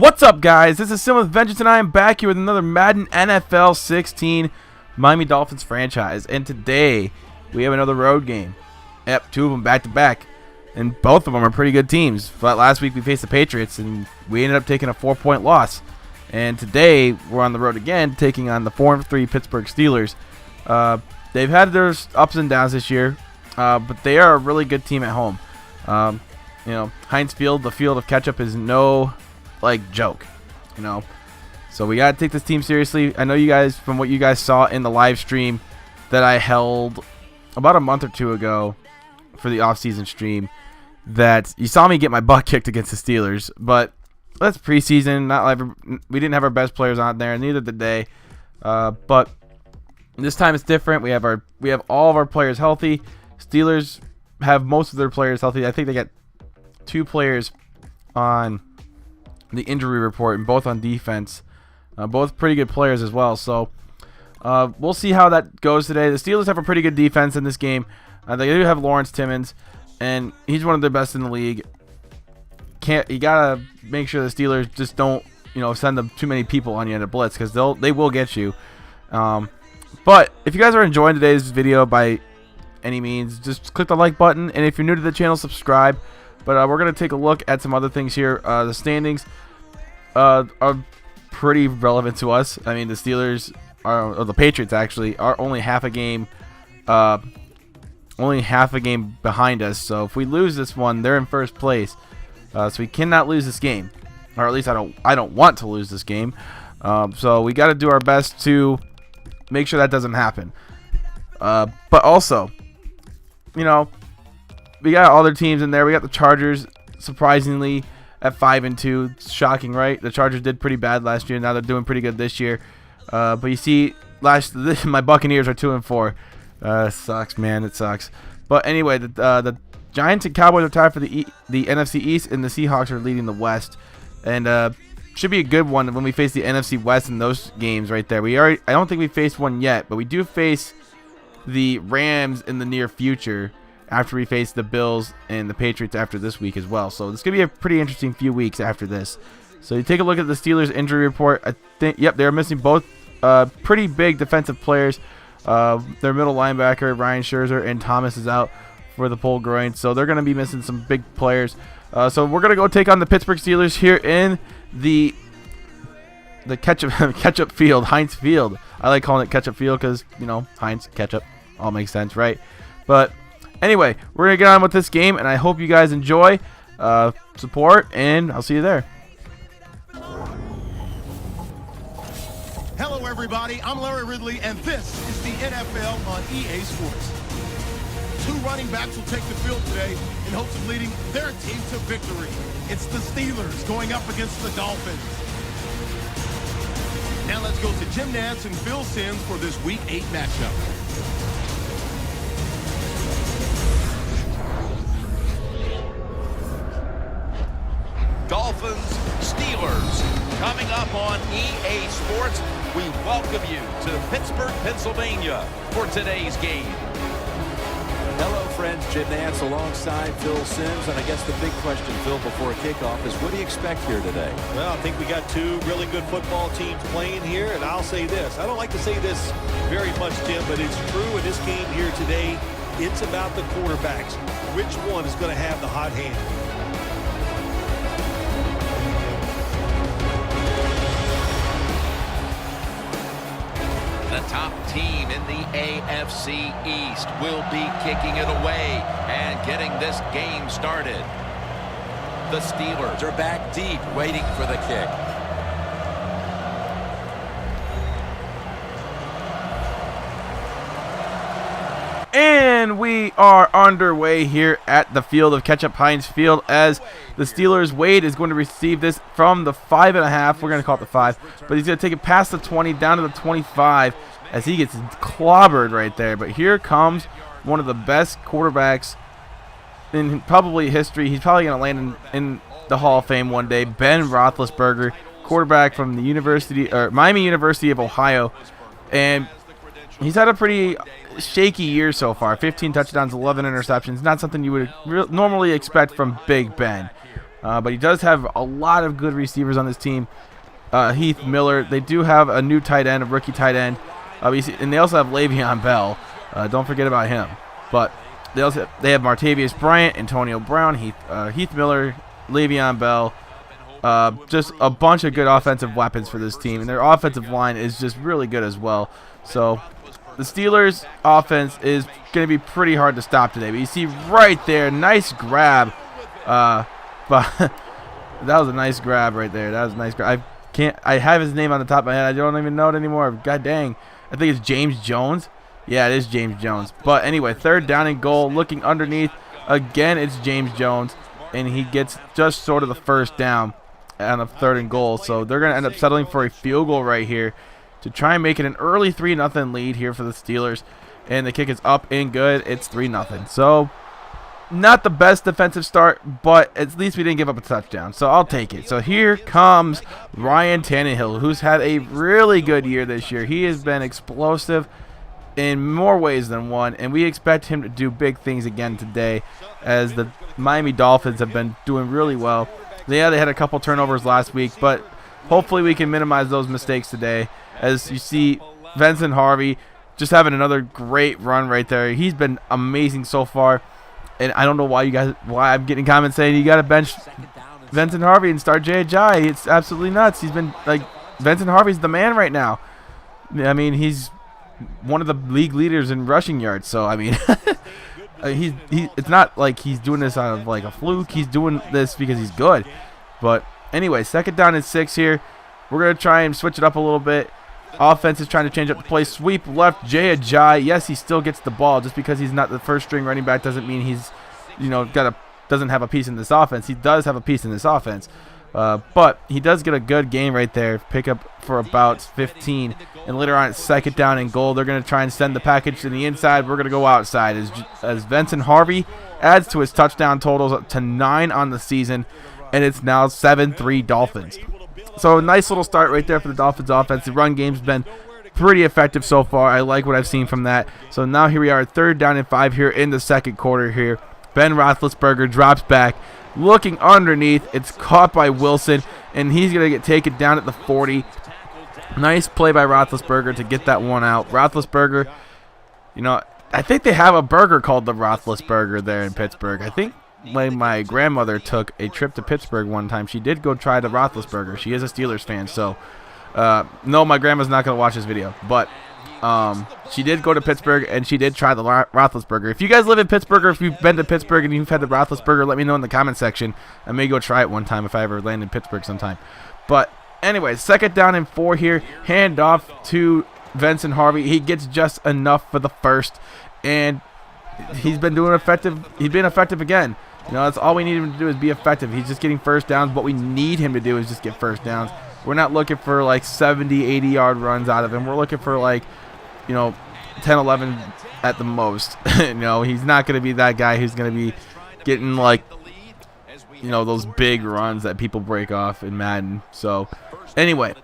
What's up, guys? This is Suh with Vengeance, and I am back here with another Madden NFL 16 Miami Dolphins franchise. And today, we have another road game. Yep, two of them back-to-back. And both of them are pretty good teams. But last week, we faced the Patriots, and we ended up taking a 4-point loss. And today, we're on the road again, taking on the 4-3 Pittsburgh Steelers. They've had their ups and downs this year, but they are a really good team at home. Heinz Field, the field of ketchup, is no joke, so we gotta take this team seriously. I know you guys, from what you guys saw in the live stream that I held about a month or two ago for the off-season stream, that you saw me get my butt kicked against the Steelers. But that's preseason. We didn't have our best players on there, neither did they. But this time it's different. We have all of our players healthy. Steelers have most of their players healthy. I think they got 2 players on the injury report, and both on defense. Both pretty good players as well. So we'll see how that goes today. The Steelers have a pretty good defense in this game. They do have Lawrence Timmons, and he's one of the best in the league. You gotta make sure the Steelers just don't send them too many people on you in a blitz, because they will get you. But if you guys are enjoying today's video by any means, just click the like button, and if you're new to the channel, subscribe. But we're going to take a look at some other things here. The standings are pretty relevant to us. I mean, the Steelers, or the Patriots actually, are only half a game behind us. So if we lose this one, they're in first place. So we cannot lose this game, or at least I don't want to lose this game. So we got to do our best to make sure that doesn't happen. But also, we got other teams in there. We got the Chargers, surprisingly, at 5-2. It's shocking, right? The Chargers did pretty bad last year. Now they're doing pretty good this year. But you see, my Buccaneers are 2-4. Sucks, man. It sucks. But anyway, the Giants and Cowboys are tied for the NFC East, and the Seahawks are leading the West. And should be a good one when we face the NFC West in those games right there. I don't think we faced one yet, but we do face the Rams in the near future, after we face the Bills and the Patriots after this week as well. So it's going to be a pretty interesting few weeks after this. So you take a look at the Steelers injury report. I think, yep, they're missing both pretty big defensive players. Their middle linebacker, Ryan Scherzer, and Thomas is out for the pulled groin. So they're going to be missing some big players. So we're going to go take on the Pittsburgh Steelers here in the ketchup field, Heinz Field. I like calling it ketchup field because, Heinz, ketchup, all makes sense, right? But anyway, we're going to get on with this game, and I hope you guys enjoy, support, and I'll see you there. Hello, everybody. I'm Larry Ridley, and this is the NFL on EA Sports. 2 running backs will take the field today in hopes of leading their team to victory. It's the Steelers going up against the Dolphins. Now let's go to Jim Nantz and Phil Simms for this Week 8 matchup. Dolphins, Steelers, coming up on EA Sports. We welcome you to Pittsburgh, Pennsylvania for today's game. Hello, friends. Jim Nantz alongside Phil Simms. And I guess the big question, Phil, before kickoff is, what do you expect here today? Well, I think we got 2 really good football teams playing here. And I'll say this. I don't like to say this very much, Tim, but it's true in this game here today. It's about the quarterbacks. Which one is going to have the hot hand? The top team in the AFC East will be kicking it away and getting this game started. The Steelers are back deep, waiting for the kick. And we are underway here at the field of ketchup, Heinz Field, as the Steelers, Wade is going to receive this from the 5.5. We're going to call it the 5, but he's going to take it past the 20 down to the 25 as he gets clobbered right there. But here comes one of the best quarterbacks in probably history. He's probably going to land in the Hall of Fame one day. Ben Roethlisberger, quarterback from the Miami University of Ohio, and he's had a pretty shaky year so far. 15 touchdowns, 11 interceptions. Not something you would normally expect from Big Ben. but he does have a lot of good receivers on this team. Heath Miller. They do have a new tight end, a rookie tight end, and they also have Le'Veon Bell. Don't forget about him. But they have Martavius Bryant, Antonio Brown, Heath Miller, Le'Veon Bell. Just a bunch of good offensive weapons for this team, and their offensive line is just really good as well. So the Steelers' offense is going to be pretty hard to stop today. But you see right there, nice grab. But that was a nice grab right there. That was a nice grab. I have his name on the top of my head. I don't even know it anymore. God dang. I think it's James Jones. Yeah, it is James Jones. But anyway, 3rd down and goal. Looking underneath. Again, it's James Jones. And he gets just sort of the 1st down on a 3rd and goal. So they're going to end up settling for a field goal right here to try and make it an early 3-0 lead here for the Steelers. And the kick is up and good. It's 3-0. So not the best defensive start, but at least we didn't give up a touchdown. So I'll take it. So here comes Ryan Tannehill, who's had a really good year this year. He has been explosive in more ways than one, and we expect him to do big things again today, as the Miami Dolphins have been doing really well. Yeah, they had a couple turnovers last week, but hopefully we can minimize those mistakes today. As you see, Vincent Harvey just having another great run right there. He's been amazing so far, and I don't know why I'm getting comments saying you got to bench Vincent Harvey and start Jay Ajayi. It's absolutely nuts. He's been like, Vincent Harvey's the man right now. I mean, he's one of the league leaders in rushing yards. So I mean, it's not like he's doing this out of like a fluke. He's doing this because he's good. But anyway, 2nd down and 6 here. We're gonna try and switch it up a little bit. Offense is trying to change up the play. Sweep left, Jay Ajayi. Yes, he still gets the ball. Just because he's not the 1st string running back doesn't mean he's, doesn't have a piece in this offense. He does have a piece in this offense. But he does get a good gain right there. Pick up for about 15. And later on, it's 2nd down and goal. They're going to try and send the package to the inside. We're going to go outside as Vincent Harvey adds to his touchdown totals up to 9 on the season. And it's now 7-3 Dolphins. So a nice little start right there for the Dolphins offense. The run game's been pretty effective so far. I like what I've seen from that. So now here we are, 3rd down and 5 here in the 2nd quarter here. Ben Roethlisberger drops back. Looking underneath. It's caught by Wilson, and he's going to get taken down at the 40. Nice play by Roethlisberger to get that one out. Roethlisberger, I think they have a burger called the Roethlisberger there in Pittsburgh. I think when my grandmother took a trip to Pittsburgh one time, she did go try the Roethlisberger. She is a Steelers fan, so no, my grandma's not going to watch this video, but she did go to Pittsburgh, and she did try the Roethlisberger. If you guys live in Pittsburgh, or if you've been to Pittsburgh and you've had the Roethlisberger, let me know in the comment section. I may go try it one time if I ever land in Pittsburgh sometime. But anyway, 2nd down and 4 here. Hand off to Vincent Harvey. He gets just enough for the 1st, and he's been doing effective. He's been effective again. That's all we need him to do is be effective. He's just getting 1st downs. What we need him to do is just get 1st downs. We're not looking for like 70, 80-yard runs out of him. We're looking for like, 10, 11 at the most. He's not going to be that guy who's going to be getting like, those big runs that people break off in Madden. So anyway,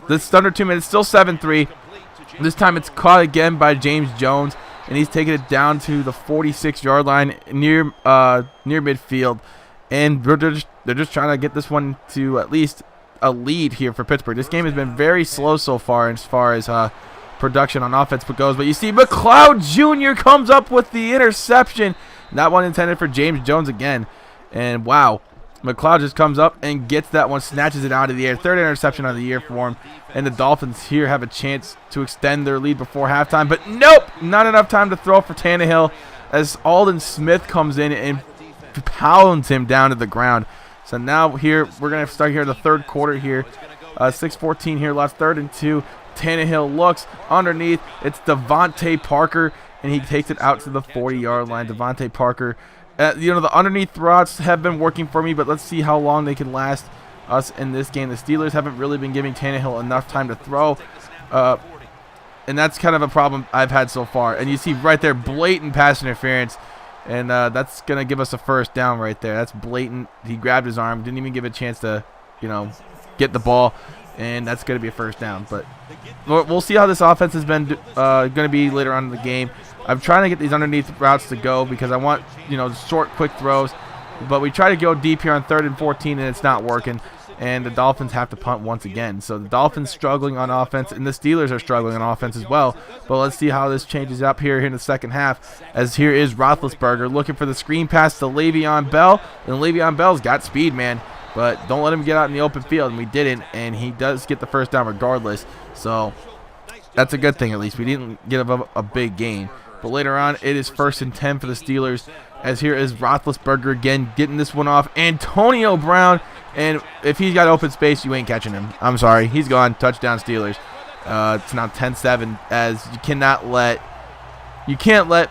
this is under 2 minutes, still 7-3. This time it's caught again by James Jones, and he's taking it down to the 46-yard line near midfield. And they're just trying to get this one to at least a lead here for Pittsburgh. This game has been very slow so far as production on offense goes. But you see McLeod Jr. comes up with the interception. That one intended for James Jones again. And wow, McLeod just comes up and gets that one, snatches it out of the air. 3rd interception of the year for him. And the Dolphins here have a chance to extend their lead before halftime. But nope, not enough time to throw for Tannehill as Aldon Smith comes in and pounds him down to the ground. So now here, we're going to start here in the 3rd quarter here. 6:14 here left, 3rd and 2. Tannehill looks underneath. It's Devontae Parker, and he takes it out to the 40-yard line. Devontae Parker. The underneath routes have been working for me, but let's see how long they can last us in this game. The Steelers haven't really been giving Tannehill enough time to throw, and that's kind of a problem I've had so far. And you see right there, blatant pass interference. And that's going to give us a 1st down right there. That's blatant. He grabbed his arm. Didn't even give a chance to, get the ball. And that's going to be a 1st down. But we'll see how this offense has been going to be later on in the game. I'm trying to get these underneath routes to go because I want, short, quick throws. But we try to go deep here on 3rd and 14, and it's not working. And the Dolphins have to punt once again. So the Dolphins struggling on offense, and the Steelers are struggling on offense as well. But let's see how this changes up here in the second half, as here is Roethlisberger looking for the screen pass to Le'Veon Bell. And Le'Veon Bell's got speed, man. But don't let him get out in the open field, and we didn't. And he does get the first down regardless. So that's a good thing, at least. We didn't get a big gain. But later on, it is 1st and 10 for the Steelers, as here is Roethlisberger again getting this one off. Antonio Brown, and if he's got open space, you ain't catching him. I'm sorry. He's gone. Touchdown Steelers. It's now 10-7, as you can't let,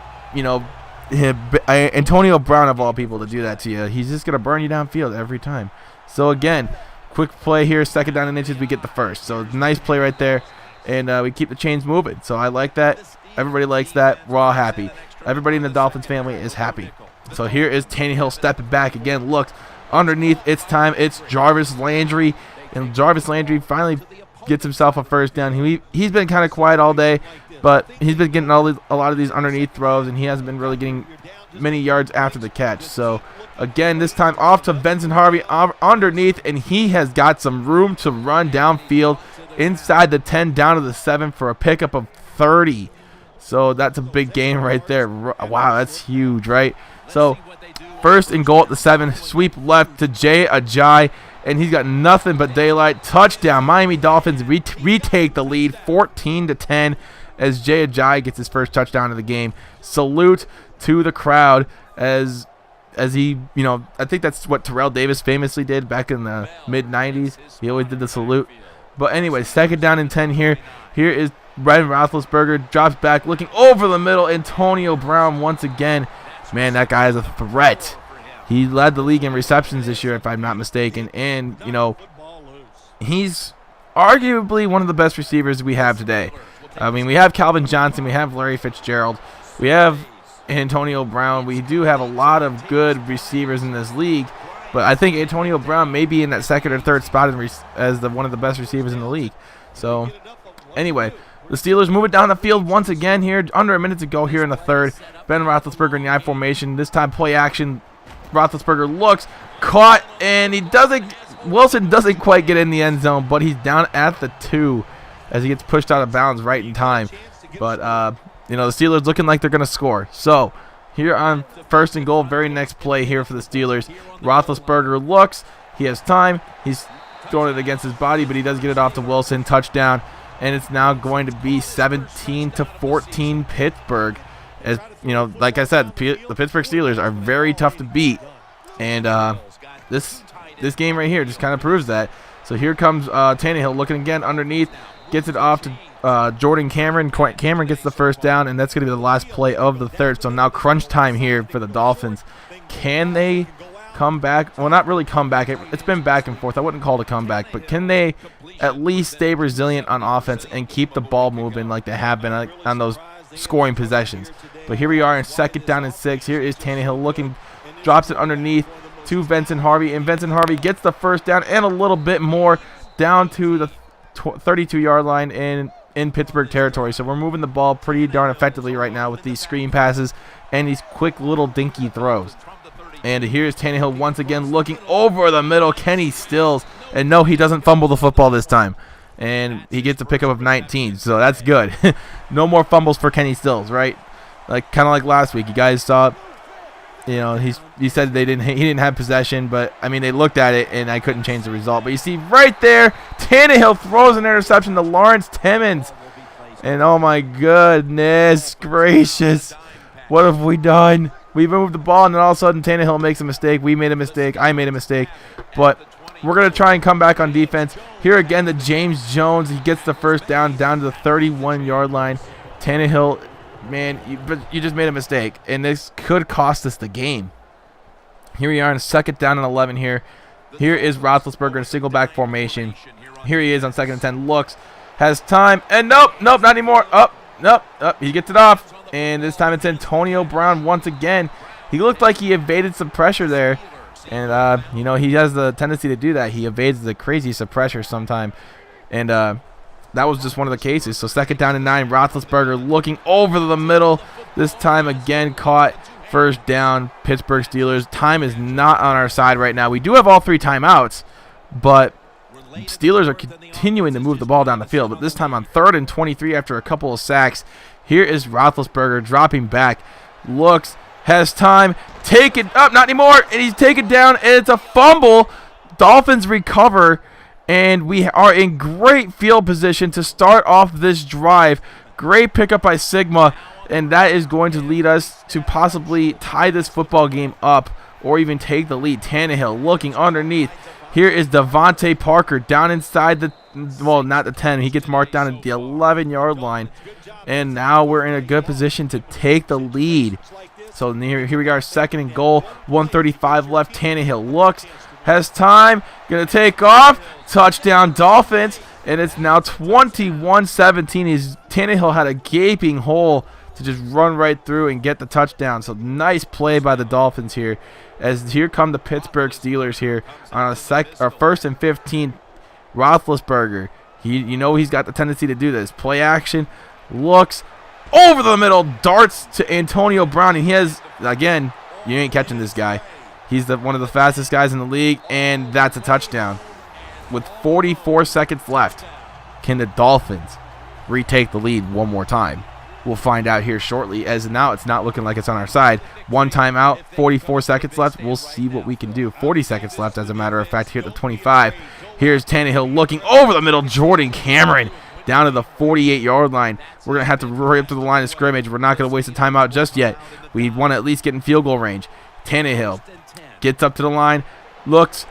Antonio Brown, of all people, to do that to you. He's just going to burn you downfield every time. So, again, quick play here, 2nd down and inches, we get the first. So, nice play right there, and we keep the chains moving. So, I like that. Everybody likes that. We're all happy. Everybody in the Dolphins family is happy. So, here is Tannehill stepping back again. Looks underneath. It's time. It's Jarvis Landry, and Jarvis Landry finally gets himself a first down. He's been kind of quiet all day, but he's been getting a lot of these underneath throws, and he hasn't been really getting many yards after the catch. So, again, this time off to Benson Harvey underneath, and he has got some room to run downfield inside the 10 down to the 7 for a pickup of 30. So that's a big gain right there. Wow, that's huge, right? So 1st and goal at the 7. Sweep left to Jay Ajayi, and he's got nothing but daylight. Touchdown. Miami Dolphins retake the lead 14-10 as Jay Ajayi gets his first touchdown of the game. Salute to the crowd as he, I think that's what Terrell Davis famously did back in the mid-90s. He always did the salute. But anyway, 2nd down and 10 here. Here is Ben Roethlisberger, drops back, looking over the middle. Antonio Brown once again. Man, that guy is a threat. He led the league in receptions this year, if I'm not mistaken. And, he's arguably one of the best receivers we have today. I mean, we have Calvin Johnson. We have Larry Fitzgerald. We have Antonio Brown. We do have a lot of good receivers in this league. But I think Antonio Brown may be in that 2nd or 3rd spot as one of the best receivers in the league. So, anyway, the Steelers move it down the field once again here. Under a minute to go here in the 3rd. Ben Roethlisberger in the I formation. This time play action. Roethlisberger looks, caught, and Wilson doesn't quite get in the end zone, but he's down at the 2 as he gets pushed out of bounds right in time. But, the Steelers looking like they're going to score. So, here on 1st and goal, very next play here for the Steelers. Roethlisberger looks. He has time. He's throwing it against his body, but he does get it off to Wilson. Touchdown. And it's now going to be 17-14 Pittsburgh. As like I said, the Pittsburgh Steelers are very tough to beat. And this game right here just kind of proves that. So here comes Tannehill looking again underneath. Gets it off to Jordan Cameron. Cameron gets the first down, and that's going to be the last play of the 3rd. So now crunch time here for the Dolphins. Can they come back? Well, not really come back. It's been back and forth. I wouldn't call it a comeback, but can they at least stay resilient on offense and keep the ball moving like they have been on those scoring possessions? But here we are in 2nd down and 6. Here is Tannehill looking, drops it underneath to Benson Harvey, and Benson Harvey gets the first down and a little bit more down to the 32-yard line in Pittsburgh territory. So we're moving the ball pretty darn effectively right now with these screen passes and these quick little dinky throws. And here's Tannehill once again looking over the middle. Kenny Stills, and no, he doesn't fumble the football this time. And he gets a pickup of 19, so that's good. No more fumbles for Kenny Stills, right? Kind of like last week. You guys saw, he said he didn't have possession, but I mean they looked at it and I couldn't change the result. But you see right there, Tannehill throws an interception to Lawrence Timmons, and oh my goodness gracious, what have we done? We moved the ball, and then all of a sudden Tannehill makes a mistake. We made a mistake. I made a mistake, but we're gonna try and come back on defense here again. To James Jones, he gets the first down to the 31-yard line. Tannehill. Man, you just made a mistake, and this could cost us the game. Here we are in 2nd down and 11 here. Here is Roethlisberger in a single back formation. Here he is on 2nd and 10. Looks, has time, and nope, not anymore. Nope, he gets it off, and this time it's Antonio Brown once again. He looked like he evaded some pressure there, and he has the tendency to do that. He evades the crazy pressure sometime, and that was just one of the cases. So 2nd down and 9. Roethlisberger looking over the middle. This time again caught First down, Pittsburgh Steelers. Time is not on our side right now. We do have all 3 timeouts, but Steelers are continuing to move the ball down the field. But this time on 3rd and 23 after a couple of sacks. Here is Roethlisberger dropping back. Looks, has time. Take it up, not anymore. And he's taken down, and it's a fumble. Dolphins recover, and we are in great field position to start off this drive. Great pickup by Sigma, and that is going to lead us to possibly tie this football game up or even take the lead. Tannehill looking underneath. Here is Devontae Parker down inside the, well, not the 10. He gets marked down at the 11-yard line, and now we're in a good position to take the lead. So here we got our 2nd and goal, 1:35 left. Tannehill looks, has time, going to take off. Touchdown Dolphins, and it's now 21-17. Tannehill had a gaping hole to just run right through and get the touchdown. So nice play by the Dolphins here. As here come the Pittsburgh Steelers here on a 1st and 15. Roethlisberger, he's got the tendency to do this. Play action, looks over the middle, darts to Antonio Brown, and he has, again, you ain't catching this guy. He's one of the fastest guys in the league, and that's a touchdown. With 44 seconds left, can the Dolphins retake the lead one more time? We'll find out here shortly, as now it's not looking like it's on our side. 1 timeout, 44 seconds left. We'll see what we can do. 40 seconds left, as a matter of fact, here at the 25. Here's Tannehill looking over the middle. Jordan Cameron down to the 48-yard line. We're going to have to hurry up to the line of scrimmage. We're not going to waste a timeout just yet. We want to at least get in field goal range. Tannehill gets up to the line, looks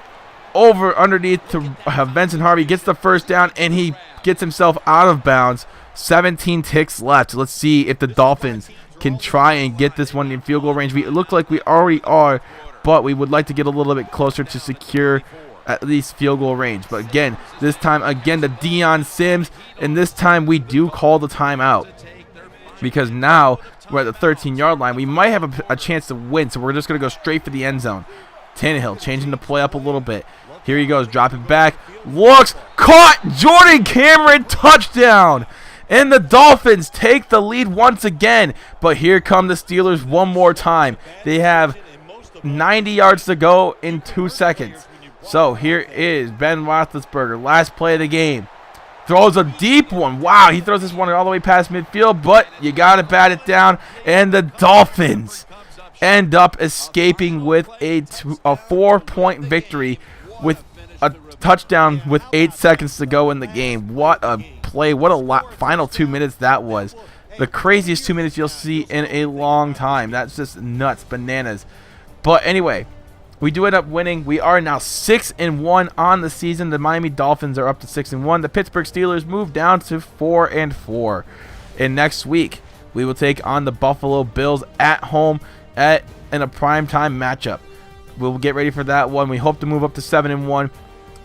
over underneath to Benson Harvey, gets the first down, and he gets himself out of bounds. 17 ticks left. Let's see if the Dolphins can try and get this one in field goal range. It looks like we already are, but we would like to get a little bit closer to secure at least field goal range. But again, this time, to Dion Sims, and this time we do call the timeout because now we're at the 13-yard line. We might have a chance to win, so we're just going to go straight for the end zone. Tannehill changing the play up a little bit. Here he goes, dropping back, looks, caught, Jordan Cameron, touchdown! And the Dolphins take the lead once again. But here come the Steelers one more time. They have 90 yards to go in 2 seconds. So here is Ben Roethlisberger, last play of the game. Throws a deep one. Wow, he throws this one all the way past midfield, but you got to bat it down. And the Dolphins end up escaping with a 4-point victory with a touchdown with 8 seconds to go in the game. What a play. What a final 2 minutes that was. The craziest 2 minutes you'll see in a long time. That's just nuts, bananas. But anyway, we do end up winning. We are now 6-1 on the season. The Miami Dolphins are up to 6-1. The Pittsburgh Steelers move down to 4-4. And next week, we will take on the Buffalo Bills at home in a primetime matchup. We'll get ready for that one. We hope to move up to 7-1.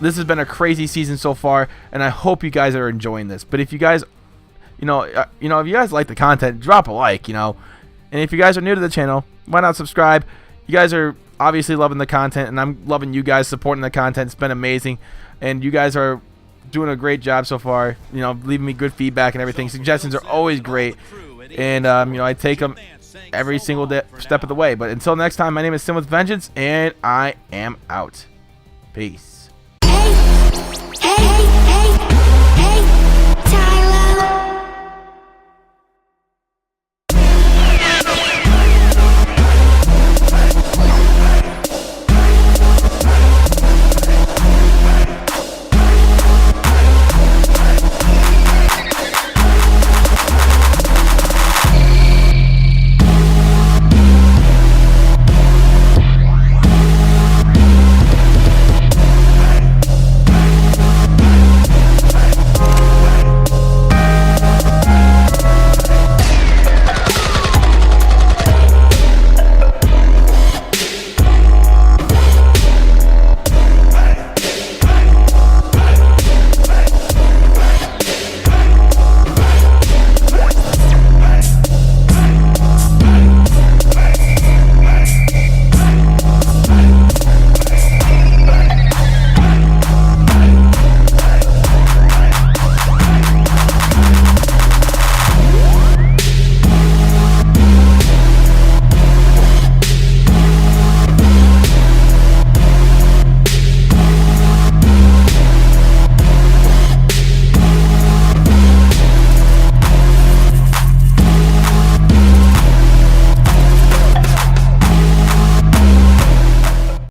This has been a crazy season so far, and I hope you guys are enjoying this. But if you guys, if you guys like the content, drop a like, And if you guys are new to the channel, why not subscribe? You guys are obviously loving the content, and I'm loving you guys supporting the content. It's been amazing, and you guys are doing a great job so far. Leaving me good feedback and everything. Suggestions are always great, and I take them every single step of the way. But until next time, my name is Sin with Vengeance, and I am out. Peace.